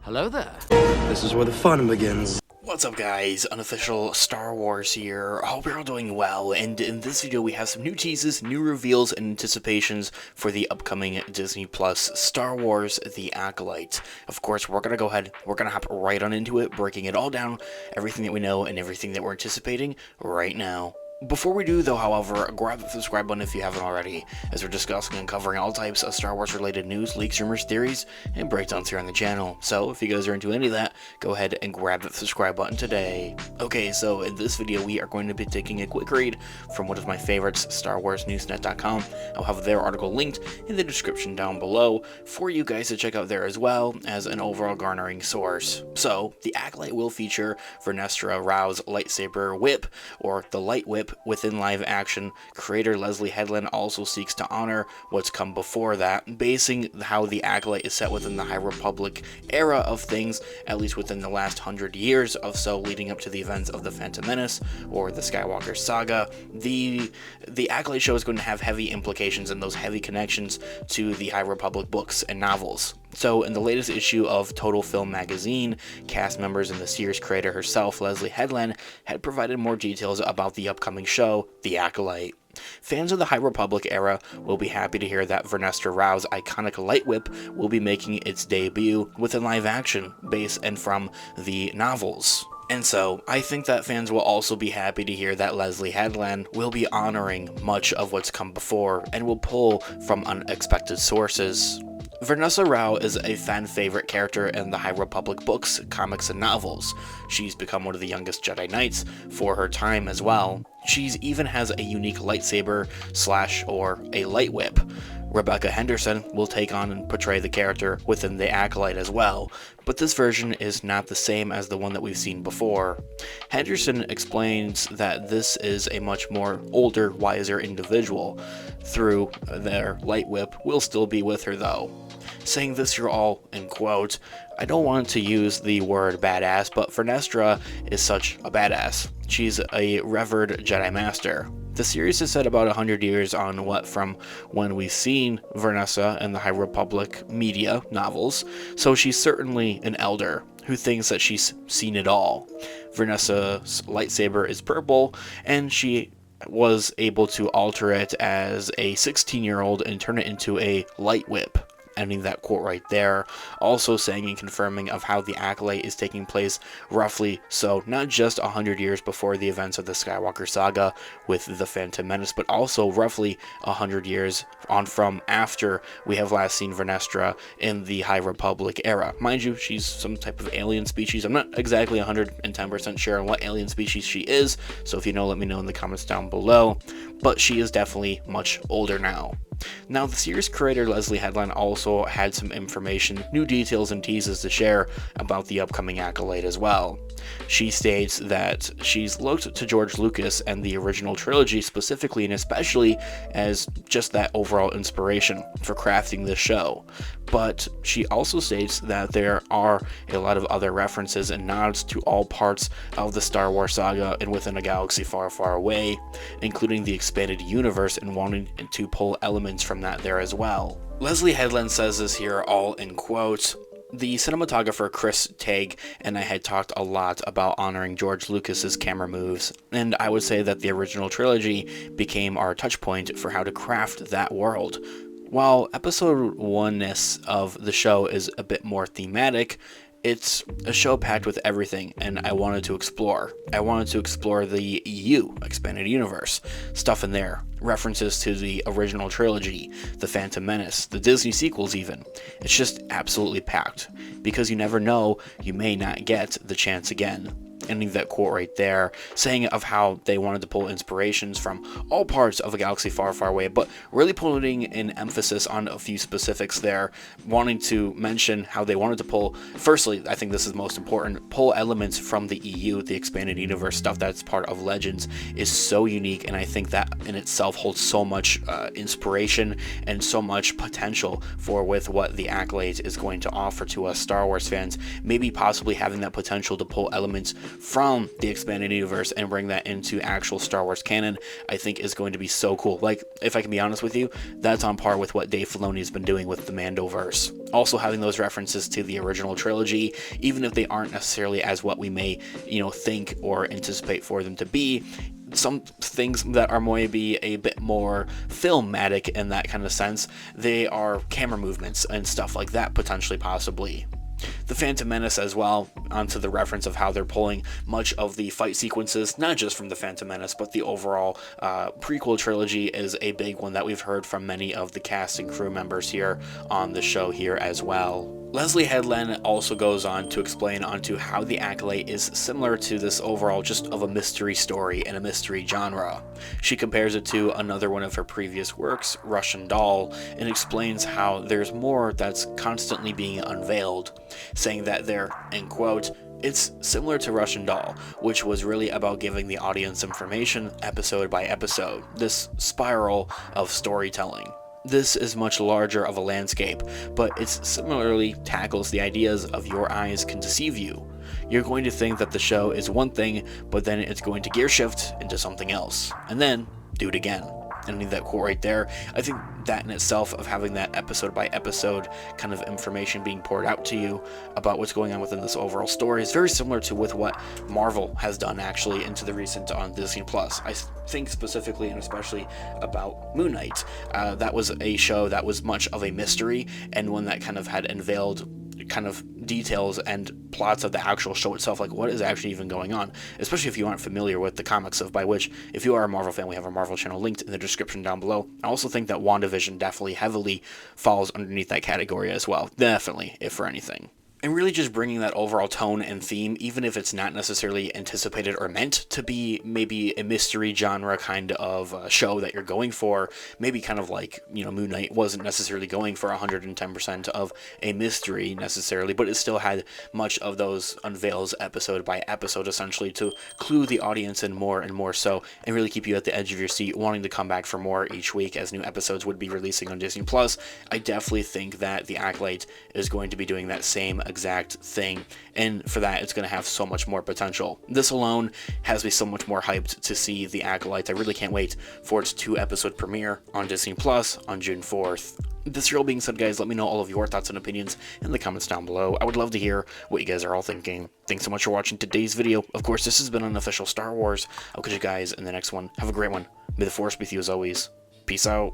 Hello there. This is where the fun begins. What's up guys, Unofficial Star Wars here. I hope you're all doing well, and in this video we have some new teases, new reveals, and anticipations for the upcoming Disney Plus Star Wars The Acolyte. Of course, we're gonna hop right on into it, breaking it all down, everything that we know and everything that we're anticipating right now. Before we do though, however, grab the subscribe button if you haven't already, as we're discussing and covering all types of Star Wars related news, leaks, rumors, theories, and breakdowns here on the channel. So if you guys are into any of that, go ahead and grab that subscribe button today. Okay, so in this video we are going to be taking a quick read from one of my favorites, StarWarsNewsNet.com. I'll have their article linked in the description down below for you guys to check out there as well as an overall garnering source. So, the Acolyte will feature Veresta Rove's lightsaber whip, or the light whip, within live action. Creator Leslye Headland also seeks to honor what's come before that, basing how the Acolyte is set within the High Republic era of things, at least within the last 100 years of so leading up to the events of the Phantom Menace or the Skywalker Saga. The Acolyte show is going to have heavy implications and those heavy connections to the High Republic books and novels. So, in the latest issue of Total Film magazine, cast members and the series creator herself, Leslye Headland, had provided more details about the upcoming show, The Acolyte. Fans of the High Republic era will be happy to hear that Veresta Rove's iconic light whip will be making its debut within live action, based and from the novels. And so, I think that fans will also be happy to hear that Leslye Headland will be honoring much of what's come before and will pull from unexpected sources. Veresta Rove is a fan favorite character in the High Republic books, comics, and novels. She's become one of the youngest Jedi Knights for her time as well. She even has a unique lightsaber or a light whip. Rebecca Henderson will take on and portray the character within the Acolyte as well, but this version is not the same as the one that we've seen before. Henderson explains that this is a much more older, wiser individual. Through their light whip will still be with her though. Saying this here all in quote, I don't want to use the word badass, but Veresta is such a badass. She's a revered Jedi Master. The series is set about 100 years on what from when we've seen Veresta in the High Republic media novels, so she's certainly an elder who thinks that she's seen it all. Veresta's lightsaber is purple, and she was able to alter it as a 16-year-old and turn it into a light whip. Ending that quote right there, also saying and confirming of how the Acolyte is taking place roughly, so not just 100 years before the events of the Skywalker Saga with the Phantom Menace, but also roughly 100 years on from after we have last seen Veresta in the High Republic era. Mind you, she's some type of alien species. I'm not exactly 110% sure on what alien species she is, so if you know, let me know in the comments down below, but she is definitely much older now. Now, the series creator Leslye Headland also had some information, new details, and teases to share about the upcoming Acolyte as well. She states that she's looked to George Lucas and the original trilogy specifically and especially as just that overall inspiration for crafting this show. But she also states that there are a lot of other references and nods to all parts of the Star Wars saga and within a galaxy far, far away, including the expanded universe and wanting to pull elements from that there as well. Leslye Headland says this here all in quotes. The cinematographer Chris Tague and I had talked a lot about honoring George Lucas's camera moves, and I would say that the original trilogy became our touch point for how to craft that world. While episode 1-ness of the show is a bit more thematic, it's a show packed with everything, and I wanted to explore. I wanted to explore the EU, Expanded Universe, stuff in there, references to the original trilogy, the Phantom Menace, the Disney sequels even. It's just absolutely packed, because you never know, you may not get the chance again. Ending that quote right there, saying of how they wanted to pull inspirations from all parts of a galaxy far, far away, but really putting an emphasis on a few specifics there, wanting to mention how they wanted to pull, firstly, I think this is most important, pull elements from the EU, the Expanded Universe, stuff that's part of Legends, is so unique, and I think that in itself holds so much inspiration and so much potential for with what the Acolyte is going to offer to us Star Wars fans, maybe possibly having that potential to pull elements from the expanded universe and bring that into actual Star Wars canon, I think is going to be so cool. Like, if I can be honest with you, that's on par with what Dave Filoni's been doing with the Mandoverse. Also having those references to the original trilogy, even if they aren't necessarily as what we may, think or anticipate for them to be, some things that are maybe a bit more filmatic in that kind of sense, they are camera movements and stuff like that, potentially, possibly. The Phantom Menace as well, onto the reference of how they're pulling much of the fight sequences, not just from the Phantom Menace, but the overall prequel trilogy is a big one that we've heard from many of the cast and crew members here on the show here as well. Leslye Headland also goes on to explain onto how the Acolyte is similar to this overall just of a mystery story and a mystery genre. She compares it to another one of her previous works, Russian Doll, and explains how there's more that's constantly being unveiled, saying that there, end quote, it's similar to Russian Doll, which was really about giving the audience information episode by episode, this spiral of storytelling. This is much larger of a landscape, but it similarly tackles the ideas of your eyes can deceive you. You're going to think that the show is one thing, but then it's going to gear shift into something else, and then do it again. And I need that quote right there. I think that in itself, of having that episode by episode kind of information being poured out to you about what's going on within this overall story, is very similar to with what Marvel has done actually into the recent on Disney Plus. I think specifically and especially about Moon Knight. That was a show that was much of a mystery, and one that kind of had unveiled kind of details and plots of the actual show itself, like what is actually even going on, especially if you aren't familiar with the comics, of by which, if you are a Marvel fan, we have a Marvel channel linked in the description down below. I also think that WandaVision definitely heavily falls underneath that category as well, definitely, if for anything. And really just bringing that overall tone and theme, even if it's not necessarily anticipated or meant to be maybe a mystery genre kind of show that you're going for, maybe kind of like, Moon Knight wasn't necessarily going for 110% of a mystery necessarily, but it still had much of those unveils episode by episode, essentially, to clue the audience in more and more so, and really keep you at the edge of your seat, wanting to come back for more each week as new episodes would be releasing on Disney Plus. I definitely think that the Acolyte is going to be doing that same exact thing, and for that it's going to have so much more potential. This alone has me so much more hyped to see the Acolyte. I really can't wait for its 2-episode premiere on Disney Plus on June 4th. This all being said, guys, let me know all of your thoughts and opinions in the comments down below. I would love to hear what you guys are all thinking. Thanks so much for watching today's video. Of course, this has been an official Star Wars. I'll catch you guys in the next one. Have a great one. May the Force be with you as always. Peace out.